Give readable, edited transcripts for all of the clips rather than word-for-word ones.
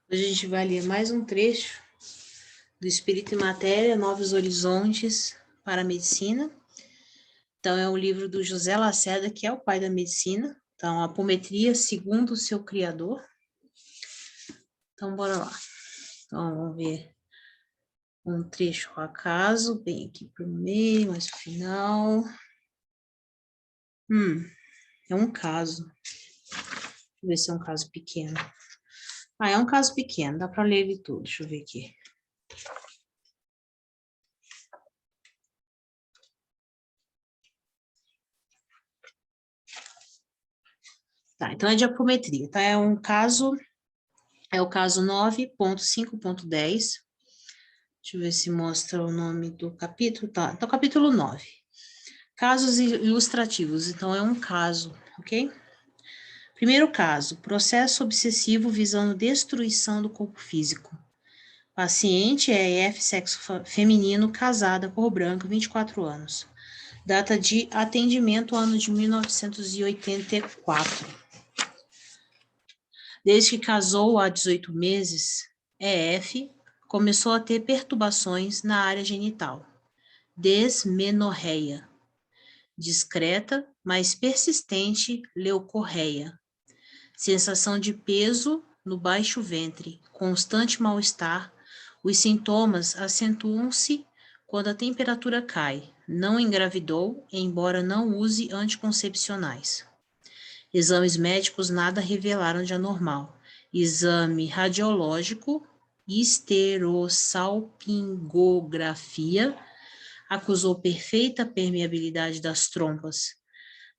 Hoje a gente vai ler mais um trecho do Espírito e Matéria, Novos Horizontes para a Medicina. Então, é um livro do José Lacerda, que é o pai da medicina. Então, apometria segundo o seu criador. Então, bora lá. Então, vamos ver um trecho ao acaso, bem aqui para o meio, mais para o final. É um caso. Deixa eu ver se é um caso pequeno. É um caso pequeno, dá para ler ele todo. Deixa eu ver aqui. Tá, então é de apometria, tá? É o caso 9.5.10. Deixa eu ver se mostra o nome do capítulo. Tá, então capítulo 9. Casos ilustrativos. Então, é um caso, ok? Primeiro caso, processo obsessivo visando destruição do corpo físico. Paciente é EF, sexo feminino, casada, cor branca, 24 anos. Data de atendimento, ano de 1984. Desde que casou há 18 meses, EF começou a ter perturbações na área genital. Desmenorreia. Discreta, mas persistente leucorreia. Sensação de peso no baixo ventre, constante mal-estar. Os sintomas acentuam-se quando a temperatura cai. Não engravidou, embora não use anticoncepcionais. Exames médicos nada revelaram de anormal. Exame radiológico, esterossalpingografia, acusou perfeita permeabilidade das trompas,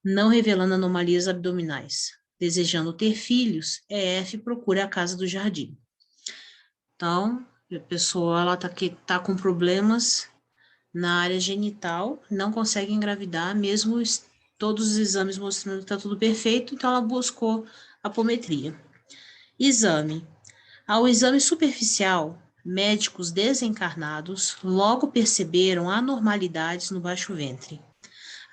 não revelando anomalias abdominais. Desejando ter filhos, EF procura a casa do jardim. Então, a pessoa ela tá com problemas na área genital, não consegue engravidar, mesmo todos os exames mostrando que está tudo perfeito, então ela buscou apometria. Exame. Ao exame superficial, médicos desencarnados logo perceberam anormalidades no baixo ventre.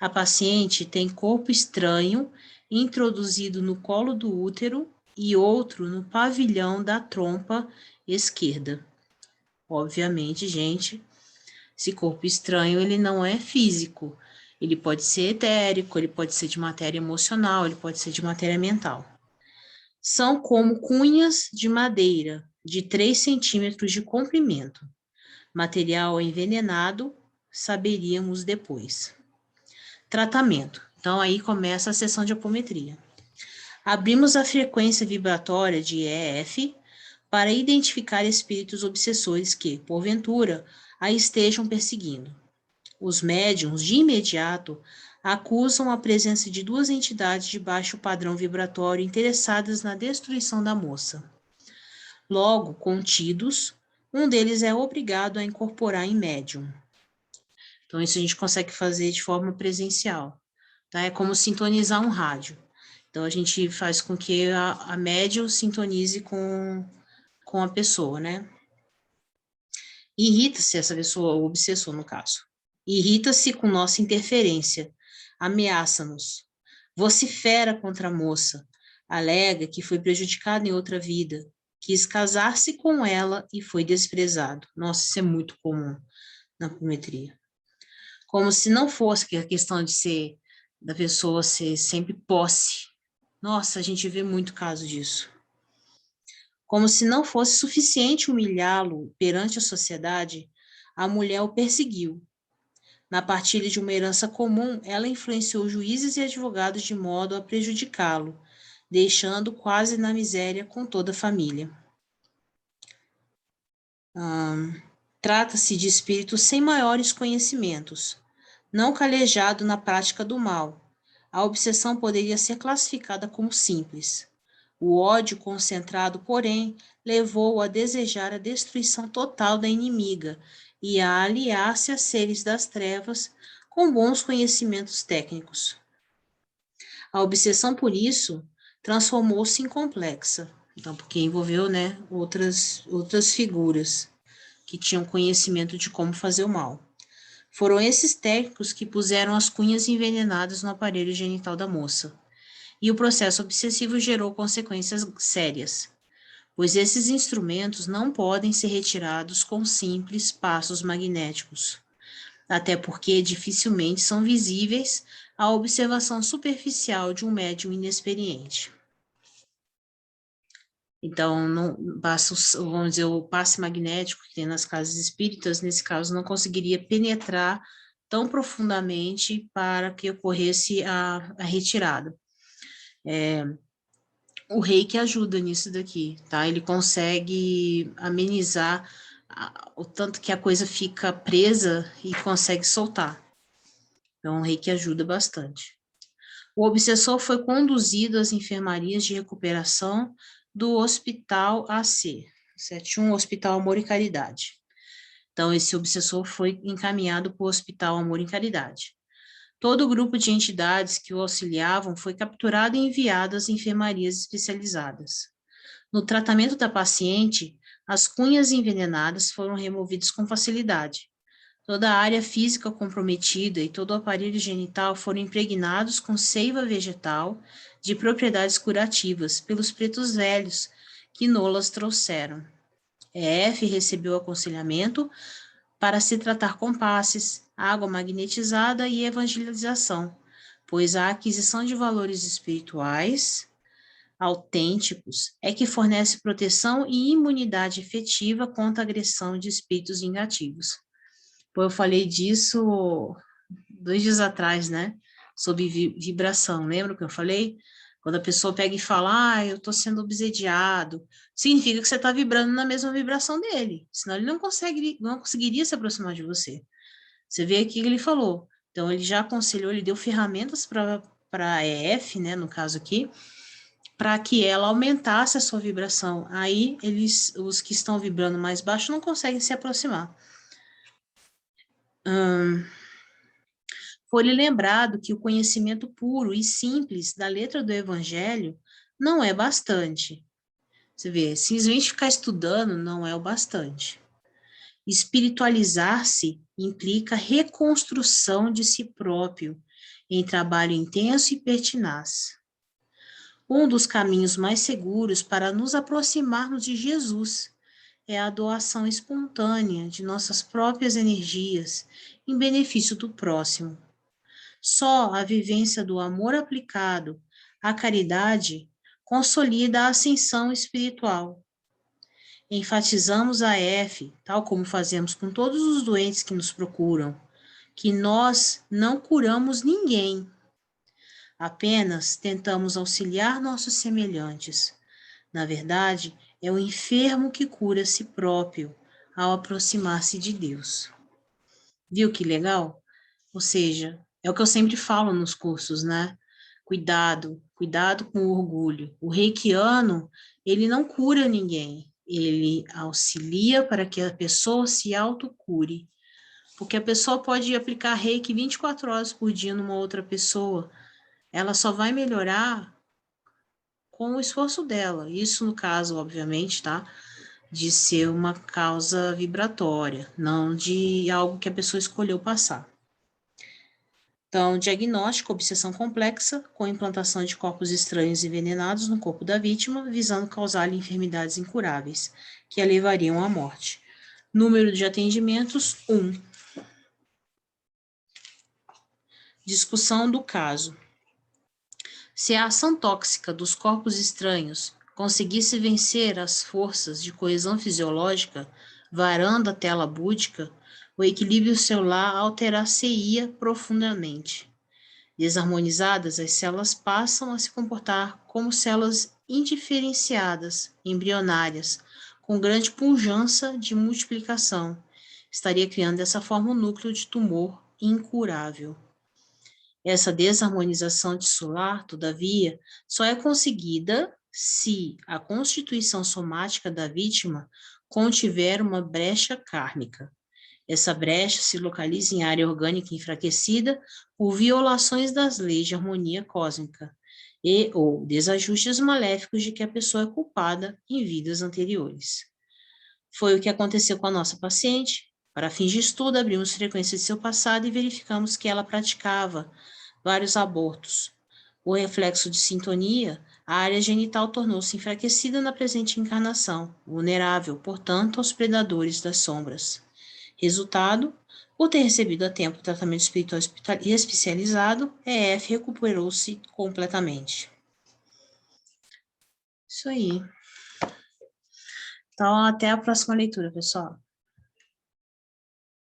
A paciente tem corpo estranho introduzido no colo do útero e outro no pavilhão da trompa esquerda. Obviamente, gente, esse corpo estranho, ele não é físico. Ele pode ser etérico, ele pode ser de matéria emocional, ele pode ser de matéria mental. São como cunhas de madeira, de 3 centímetros de comprimento. Material envenenado, saberíamos depois. Tratamento. Então, aí começa a sessão de apometria. Abrimos a frequência vibratória de EF para identificar espíritos obsessores que, porventura, a estejam perseguindo. Os médiuns, de imediato, acusam a presença de 2 entidades de baixo padrão vibratório interessadas na destruição da moça. Logo, contidos, um deles é obrigado a incorporar em médium. Então, isso a gente consegue fazer de forma presencial. Tá? É como sintonizar um rádio. Então, a gente faz com que a médium sintonize com a pessoa, né? Irrita-se essa pessoa, o obsessor, no caso. Irrita-se com nossa interferência. Ameaça-nos. Vocifera contra a moça. Alega que foi prejudicado em outra vida. Quis casar-se com ela e foi desprezado. Nossa, isso é muito comum na apometria. Como se não fosse que a questão de ser, da pessoa ser sempre posse. Nossa, a gente vê muito caso disso. Como se não fosse suficiente humilhá-lo perante a sociedade, a mulher o perseguiu. Na partilha de uma herança comum, ela influenciou juízes e advogados de modo a prejudicá-lo, deixando quase na miséria com toda a família. Trata-se de espírito sem maiores conhecimentos, não calejado na prática do mal. A obsessão poderia ser classificada como simples. O ódio concentrado, porém, levou-o a desejar a destruição total da inimiga e a aliar-se a seres das trevas com bons conhecimentos técnicos. A obsessão, por isso, transformou-se em complexa, então, porque envolveu, né, outras figuras que tinham conhecimento de como fazer o mal. Foram esses técnicos que puseram as cunhas envenenadas no aparelho genital da moça. E o processo obsessivo gerou consequências sérias. pois esses instrumentos não podem ser retirados com simples passos magnéticos, até porque dificilmente são visíveis à observação superficial de um médium inexperiente. Então, não basta, vamos dizer, o passe magnético que tem nas casas espíritas, nesse caso, não conseguiria penetrar tão profundamente para que ocorresse a retirada. O reiki ajuda nisso daqui, tá? Ele consegue amenizar o tanto que a coisa fica presa e consegue soltar. Então, o reiki ajuda bastante. O obsessor foi conduzido às enfermarias de recuperação do Hospital AC, 71 Hospital Amor e Caridade. Então, esse obsessor foi encaminhado para o Hospital Amor e Caridade. Todo o grupo de entidades que o auxiliavam foi capturado e enviado às enfermarias especializadas. No tratamento da paciente, as cunhas envenenadas foram removidas com facilidade. Toda a área física comprometida e todo o aparelho genital foram impregnados com seiva vegetal de propriedades curativas pelos pretos velhos que nolas trouxeram. EF recebeu aconselhamento para se tratar com passes, água magnetizada e evangelização, pois a aquisição de valores espirituais autênticos é que fornece proteção e imunidade efetiva contra a agressão de espíritos vingativos. Pô, eu falei disso 2 dias atrás, né? Sobre vibração. Lembra que eu falei? Quando a pessoa pega e fala, eu estou sendo obsediado, significa que você está vibrando na mesma vibração dele. Senão ele não conseguiria se aproximar de você. Você vê aqui que ele falou. Então, ele já aconselhou, ele deu ferramentas para a EF, né? No caso aqui, para que ela aumentasse a sua vibração. Aí, os que estão vibrando mais baixo não conseguem se aproximar. Foi-lhe lembrado que o conhecimento puro e simples da letra do Evangelho não é bastante. Você vê, simplesmente ficar estudando não é o bastante. Espiritualizar-se implica reconstrução de si próprio em trabalho intenso e pertinaz. Um dos caminhos mais seguros para nos aproximarmos de Jesus é a doação espontânea de nossas próprias energias em benefício do próximo. Só a vivência do amor aplicado à caridade consolida a ascensão espiritual. Enfatizamos a F, tal como fazemos com todos os doentes que nos procuram, que nós não curamos ninguém, apenas tentamos auxiliar nossos semelhantes. Na verdade, é o enfermo que cura a si próprio ao aproximar-se de Deus. Viu que legal? Ou seja, é o que eu sempre falo nos cursos, né? Cuidado com o orgulho. O reikiano, ele não cura ninguém, ele auxilia para que a pessoa se autocure. Porque a pessoa pode aplicar reiki 24 horas por dia numa outra pessoa, ela só vai melhorar com o esforço dela. Isso no caso, obviamente, tá? De ser uma causa vibratória, não de algo que a pessoa escolheu passar. Então, diagnóstico, obsessão complexa, com implantação de corpos estranhos e envenenados no corpo da vítima, visando causar-lhe enfermidades incuráveis, que a levariam à morte. Número de atendimentos, 1. Discussão do caso. Se a ação tóxica dos corpos estranhos conseguisse vencer as forças de coesão fisiológica, varando a tela búdica, o equilíbrio celular alterar-se-ia profundamente. Desarmonizadas, as células passam a se comportar como células indiferenciadas, embrionárias, com grande pujança de multiplicação. Estaria criando dessa forma um núcleo de tumor incurável. Essa desarmonização tissular, todavia, só é conseguida se a constituição somática da vítima contiver uma brecha kármica. Essa brecha se localiza em área orgânica enfraquecida por violações das leis de harmonia cósmica e ou desajustes maléficos de que a pessoa é culpada em vidas anteriores. Foi o que aconteceu com a nossa paciente. Para fins de estudo, abrimos frequência de seu passado e verificamos que ela praticava vários abortos. O reflexo de sintonia A área genital tornou-se enfraquecida na presente encarnação, vulnerável, portanto, aos predadores das sombras. Resultado, por ter recebido a tempo tratamento espiritual especializado, EF recuperou-se completamente. Isso aí. Então, até a próxima leitura, pessoal.